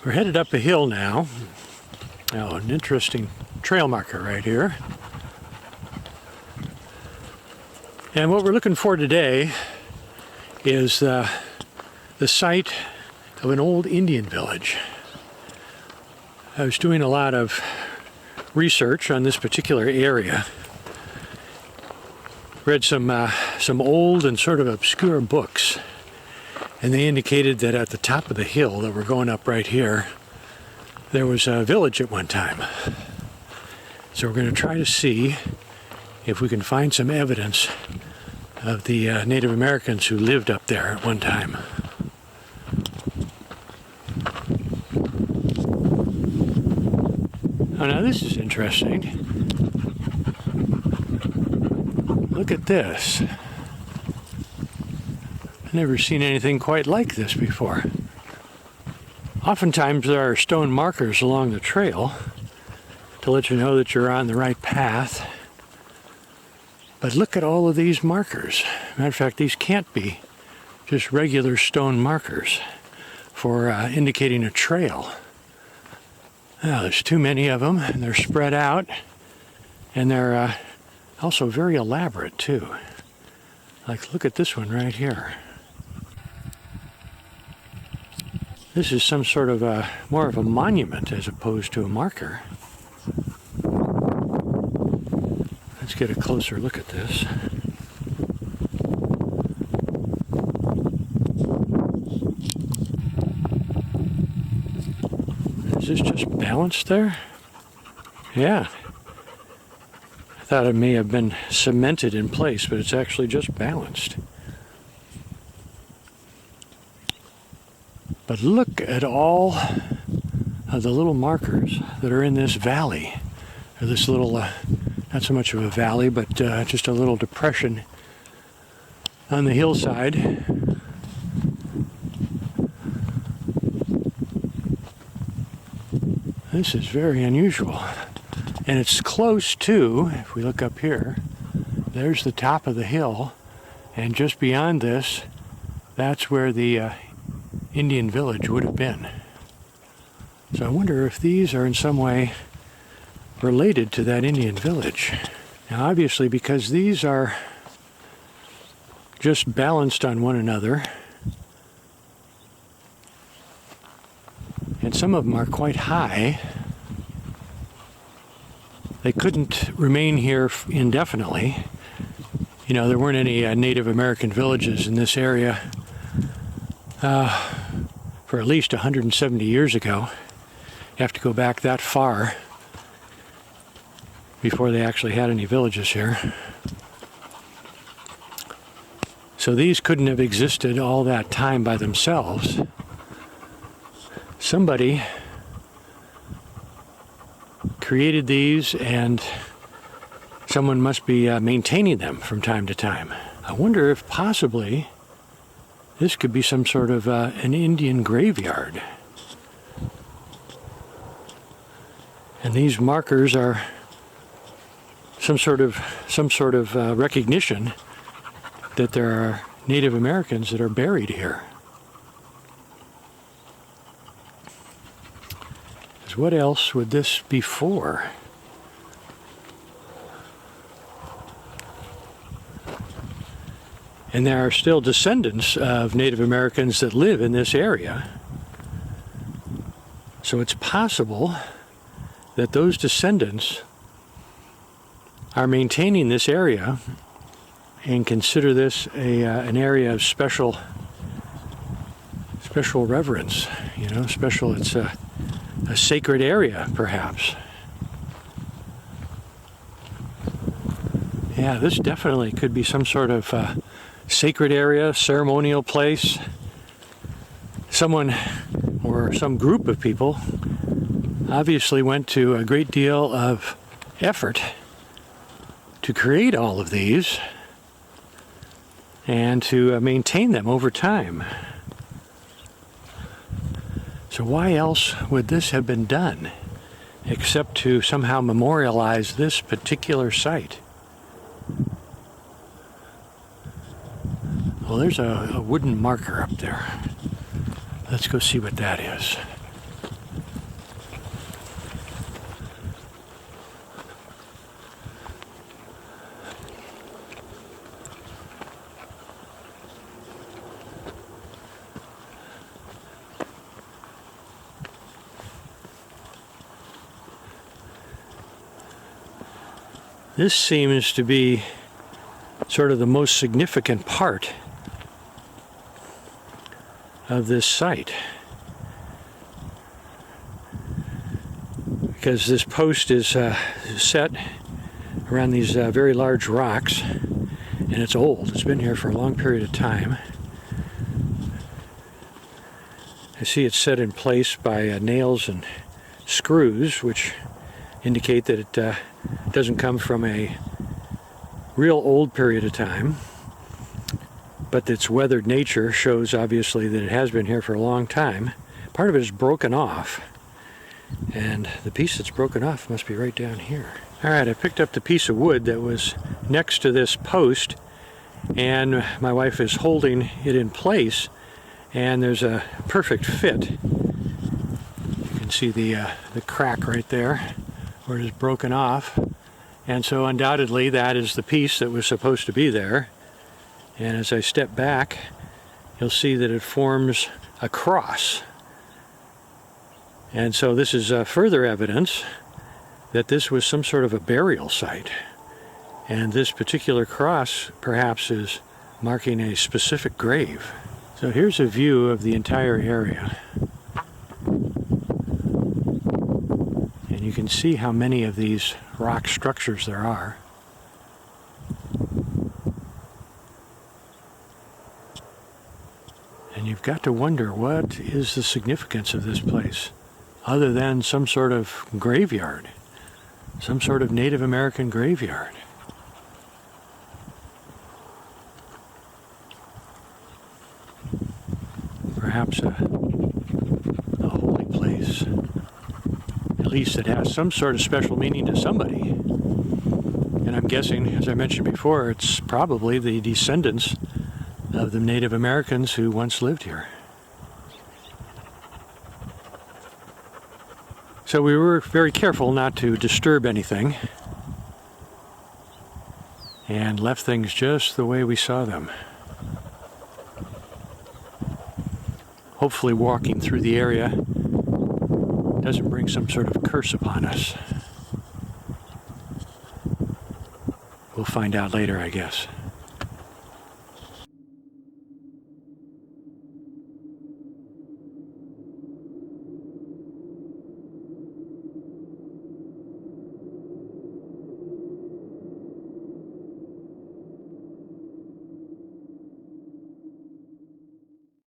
We're headed up a hill now. Oh, an interesting trail marker right here. And what we're looking for today is the site of an old Indian village. I was doing a lot of research on this particular area. Read some old and sort of obscure books, and they indicated that at the top of the hill that we're going up right here, there was a village at one time. So we're going to try to see if we can find some evidence of the Native Americans who lived up there at one time. Oh, now this is interesting. Look at this. I've never seen anything quite like this before. Oftentimes there are stone markers along the trail to let you know that you're on the right path. But look at all of these markers. Matter of fact, these can't be just regular stone markers for indicating a trail. Now, there's too many of them, and they're spread out, and they're also very elaborate too. Like, look at this one right here. This is some sort of more of a monument as opposed to a marker. Let's get a closer look at this. Is this just balanced there? Yeah. I thought it may have been cemented in place, but it's actually just balanced. But look at all of the little markers that are in this valley, or this little, not so much of a valley, but just a little depression on the hillside. This is very unusual. And it's close to, if we look up here, there's the top of the hill, and just beyond this, that's where the Indian village would have been. So I wonder if these are in some way related to that Indian village. Now obviously, because these are just balanced on one another, and some of them are quite high, they couldn't remain here indefinitely. You know, there weren't any Native American villages in this area for at least 170 years ago. You have to go back that far before they actually had any villages here. So these couldn't have existed all that time by themselves. Somebody created these, and someone must be maintaining them from time to time. I wonder if possibly this could be some sort of an Indian graveyard. And these markers are some sort of recognition that there are Native Americans that are buried here. Because what else would this be for? And there are still descendants of Native Americans that live in this area. So it's possible that those descendants are maintaining this area and consider this an area of special reverence. You know, it's a sacred area, perhaps. Yeah, this definitely could be some sort of sacred area, ceremonial place. Someone or some group of people obviously went to a great deal of effort to create all of these and to maintain them over time. So why else would this have been done except to somehow memorialize this particular site? Well, there's a wooden marker up there. Let's go see what that is. This seems to be sort of the most significant part of this site, because this post is set around these very large rocks, and it's old. It's been here for a long period of time. I see it's set in place by nails and screws, which indicate that it doesn't come from a real old period of time, but its weathered nature shows obviously that it has been here for a long time. Part of it is broken off, and the piece that's broken off must be right down here. Alright, I picked up the piece of wood that was next to this post, and my wife is holding it in place, and there's a perfect fit. You can see the crack right there where it is broken off, and so undoubtedly that is the piece that was supposed to be there. And as I step back, you'll see that it forms a cross. And so this is further evidence that this was some sort of a burial site. And this particular cross perhaps is marking a specific grave. So here's a view of the entire area. And you can see how many of these rock structures there are. And you've got to wonder, what is the significance of this place, other than some sort of graveyard, some sort of Native American graveyard. Perhaps a holy place. At least it has some sort of special meaning to somebody. And I'm guessing, as I mentioned before, it's probably the descendants of the Native Americans who once lived here. So we were very careful not to disturb anything, and left things just the way we saw them. Hopefully walking through the area doesn't bring some sort of curse upon us. We'll find out later, I guess.